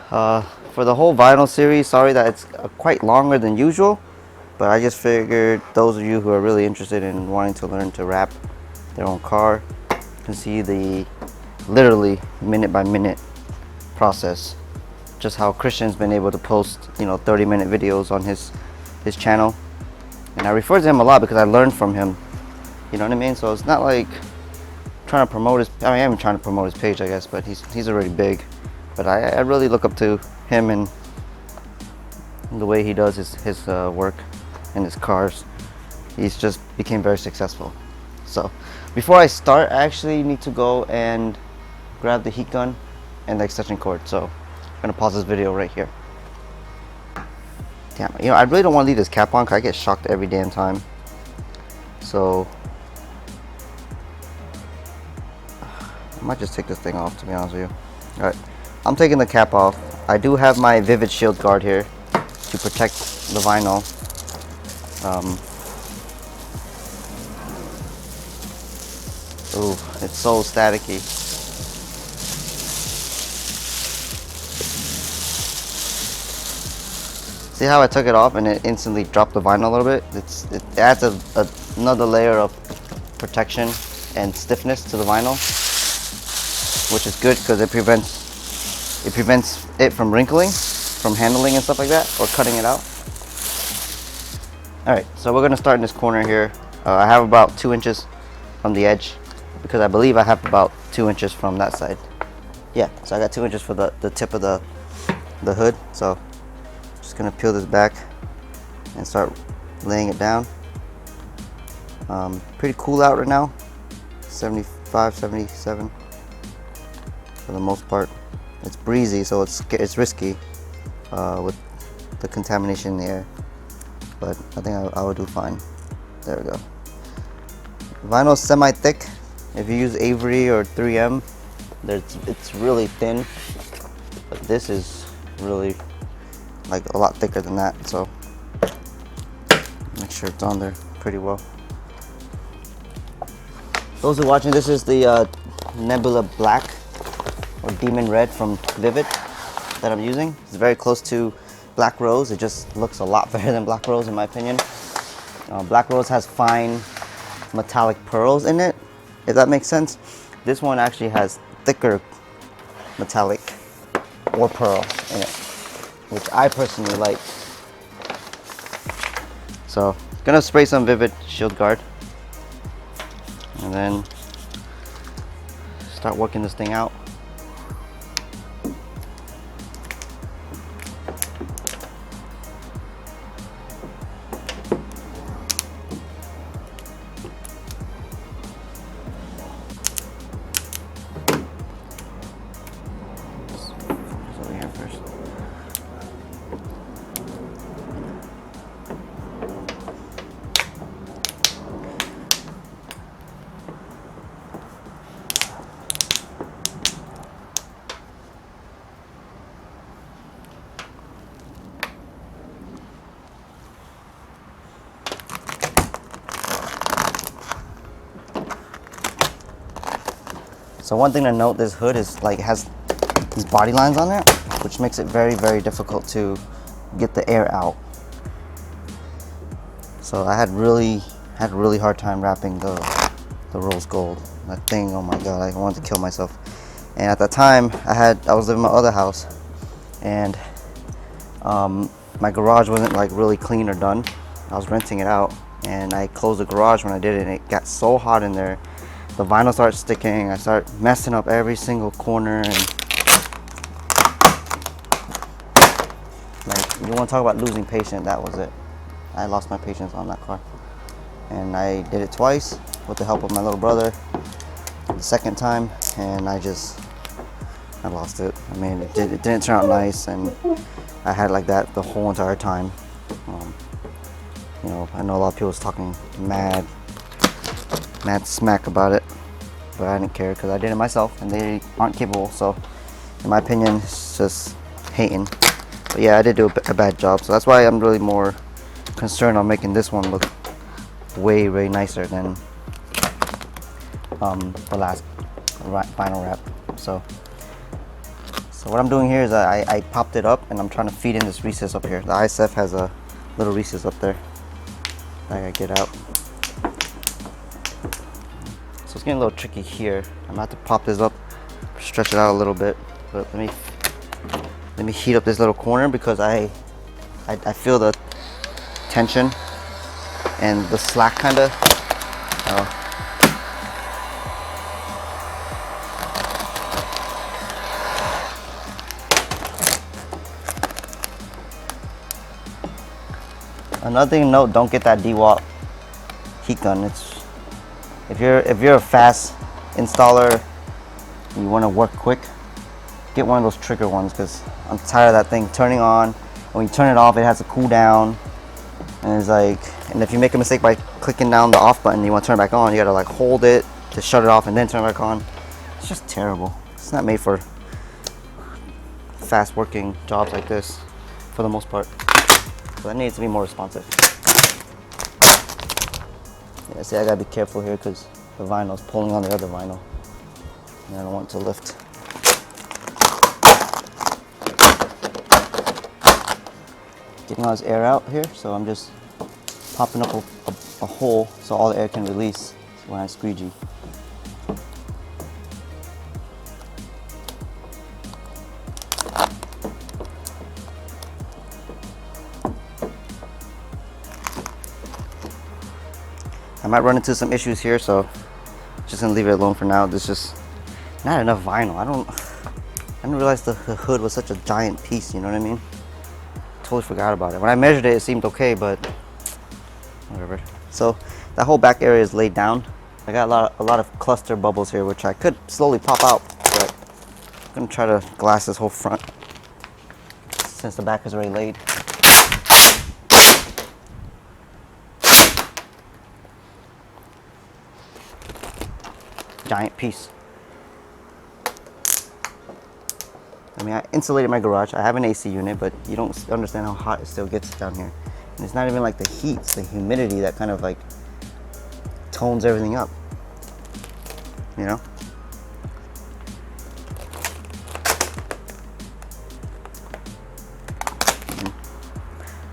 For the whole vinyl series, sorry that it's quite longer than usual, but I just figured those of you who are really interested in wanting to learn to wrap their own car can see the literally minute by minute process. Just how Christian's been able to post, 30-minute videos on his channel. And I refer to him a lot because I learned from him. You know what I mean? So it's not like trying to promote his, I am trying to promote his page, I guess, but he's already big. But I really look up to him and the way he does his work and his cars. He's just became very successful. So before I start, I actually need to go and grab the heat gun and the extension cord. So I'm gonna pause this video right here. Damn, I really don't want to leave this cap on because I get shocked every damn time. So I might just take this thing off, to be honest with you. Alright, I'm taking the cap off. I do have my Vivid Shield guard here to protect the vinyl. Ooh, it's so staticky. See how I took it off and it instantly dropped the vinyl a little bit? It adds another layer of protection and stiffness to the vinyl, which is good because it prevents it from wrinkling, from handling and stuff like that, or cutting it out. Alright, so we're going to start in this corner here. I have about 2 inches from the edge because I believe I have about 2 inches from that side. Yeah, so I got 2 inches for the tip of the hood. So just going to peel this back and start laying it down. Pretty cool out right now, 75, 77 for the most part. It's breezy, so it's risky with the contamination in the air, but I think I would do fine. There we go. Vinyl is semi-thick. If you use Avery or 3M, it's really thin, but this is really like a lot thicker than that, so make sure it's on there pretty well. Those who are watching, this is the Nebula Black or Demon Red from Vivid that I'm using. It's very close to Black Rose. It just looks a lot better than Black Rose in my opinion. Black Rose has fine metallic pearls in it, if that makes sense. This one actually has thicker metallic or pearl in it, which I personally like. So gonna spray some Vivid Shield Guard and then start working this thing out. Over here first. So one thing to note, this hood is has these body lines on it, which makes it very, very difficult to get the air out. So I had really hard time wrapping the rose gold. That thing, oh my god, I wanted to kill myself. And at that time, I was living in my other house, and my garage wasn't like really clean or done. I was renting it out, and I closed the garage when I did it, and it got so hot in there. The vinyl starts sticking. I start messing up every single corner, and like, you want to talk about losing patience? That was it. I lost my patience on that car, and I did it twice with the help of my little brother. The second time, and I lost it. I mean, it didn't turn out nice, and I had like that the whole entire time. I know a lot of people was talking mad smack about it, but I didn't care because I did it myself, and they aren't capable. So in my opinion, it's just hating. But yeah, I did do a bad job, so that's why I'm really more concerned on making this one look way nicer than the last vinyl wrap. So So what I'm doing here is I popped it up and I'm trying to feed in this recess up here. The ISF has a little recess up there that I gotta get out. So it's getting a little tricky here. I'm gonna have to pop this up, stretch it out a little bit. But let me heat up this little corner because I feel the tension and the slack kind of. Another thing to note: don't get that DeWalt heat gun. It's if you're a fast installer and you want to work quick, get one of those trigger ones because I'm tired of that thing turning on. And when you turn it off, it has to cool down, and it's like, and if you make a mistake by clicking down the off button, you want to turn it back on, you gotta like hold it to shut it off and then turn it back on. It's just terrible. It's not made for fast working jobs like this for the most part. So that needs to be more responsive. Yeah, see, I gotta be careful here because the vinyl is pulling on the other vinyl, and I don't want it to lift. Getting all this air out here, so I'm just popping up a hole so all the air can release when I squeegee. I might run into some issues here, so just gonna leave it alone for now. There's just not enough vinyl. I didn't realize the hood was such a giant piece, you know what I mean? Totally forgot about it. When I measured it, it seemed okay, but whatever. So that whole back area is laid down. I got a lot of cluster bubbles here, which I could slowly pop out, but I'm gonna try to glass this whole front since the back is already laid. Giant piece. I mean, I insulated my garage. I have an AC unit, but you don't understand how hot it still gets down here. And it's not even like the heat, it's the humidity that kind of like tones everything up, you know?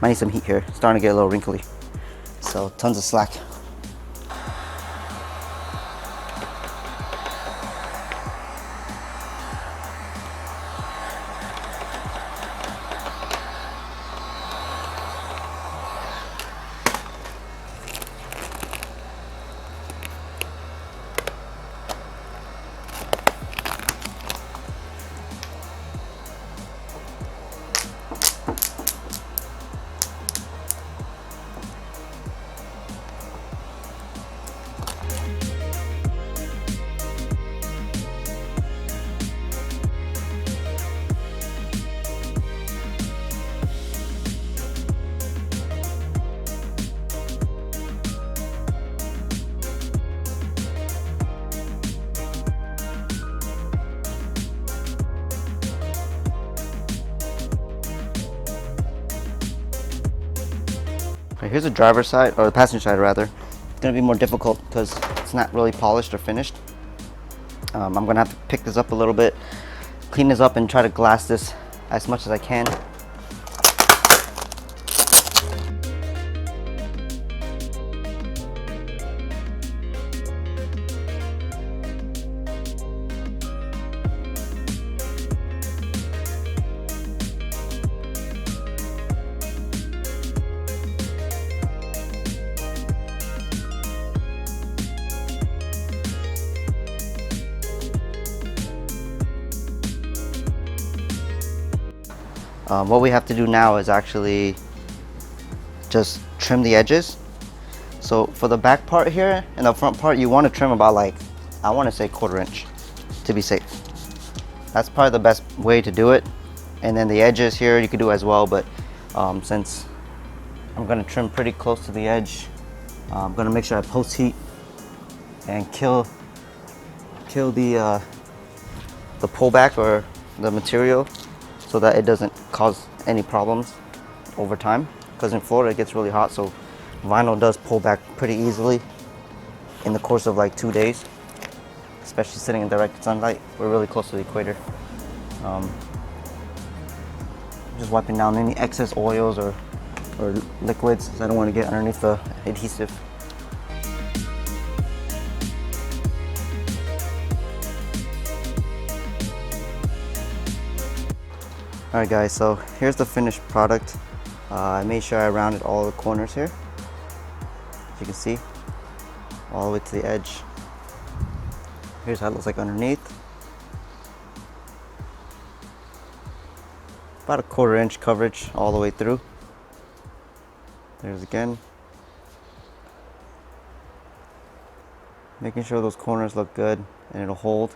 Might need some heat here. It's starting to get a little wrinkly. So tons of slack. Here's the driver's side, or the passenger side rather. It's gonna be more difficult because it's not really polished or finished. I'm gonna have to pick this up a little bit, clean this up, and try to glass this as much as I can. What we have to do now is actually just trim the edges. So for the back part here and the front part, you want to trim about like, I want to say 1/4 inch to be safe. That's probably the best way to do it. And then the edges here you could do as well, but since I'm going to trim pretty close to the edge, I'm going to make sure I post heat and kill the pullback or the material, so that it doesn't cause any problems over time, because in Florida it gets really hot, so vinyl does pull back pretty easily in the course of like 2 days, especially sitting in direct sunlight. We're really close to the equator. Just wiping down any excess oils or liquids, so I don't want to get underneath the adhesive. Alright guys, so here's the finished product. I made sure I rounded all the corners here. As you can see, all the way to the edge. Here's how it looks like underneath. About a 1/4 inch coverage all the way through. There's again. Making sure those corners look good and it'll hold.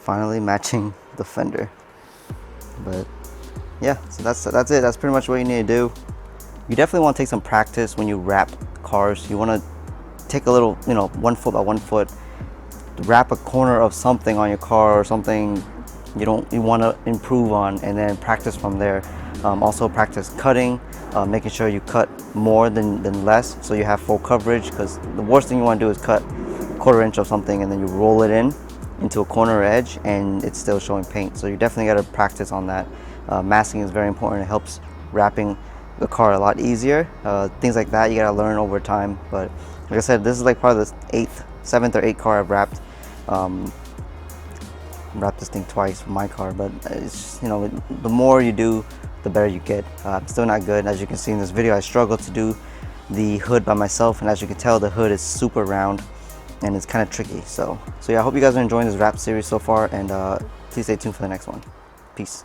Finally matching the fender. But yeah, so that's it. That's pretty much what you need to do. You definitely want to take some practice when you wrap cars. You want to take a little, 1 foot by 1 foot, wrap a corner of something on your car or something you want to improve on, and then practice from there. Also practice cutting, making sure you cut more than less so you have full coverage, because the worst thing you want to do is cut 1/4 inch of something and then you roll it into a corner edge and it's still showing paint. So you definitely got to practice on that. Masking is very important. It helps wrapping the car a lot easier. Things like that you got to learn over time. But like I said, this is like probably the 7th or 8th car I've wrapped. Wrapped this thing twice for my car, but it's the more you do, the better you get. I'm still not good. As you can see in this video, I struggled to do the hood by myself, and as you can tell, the hood is super round and it's kind of tricky. So yeah, I hope you guys are enjoying this wrap series so far, and please stay tuned for the next one. Peace.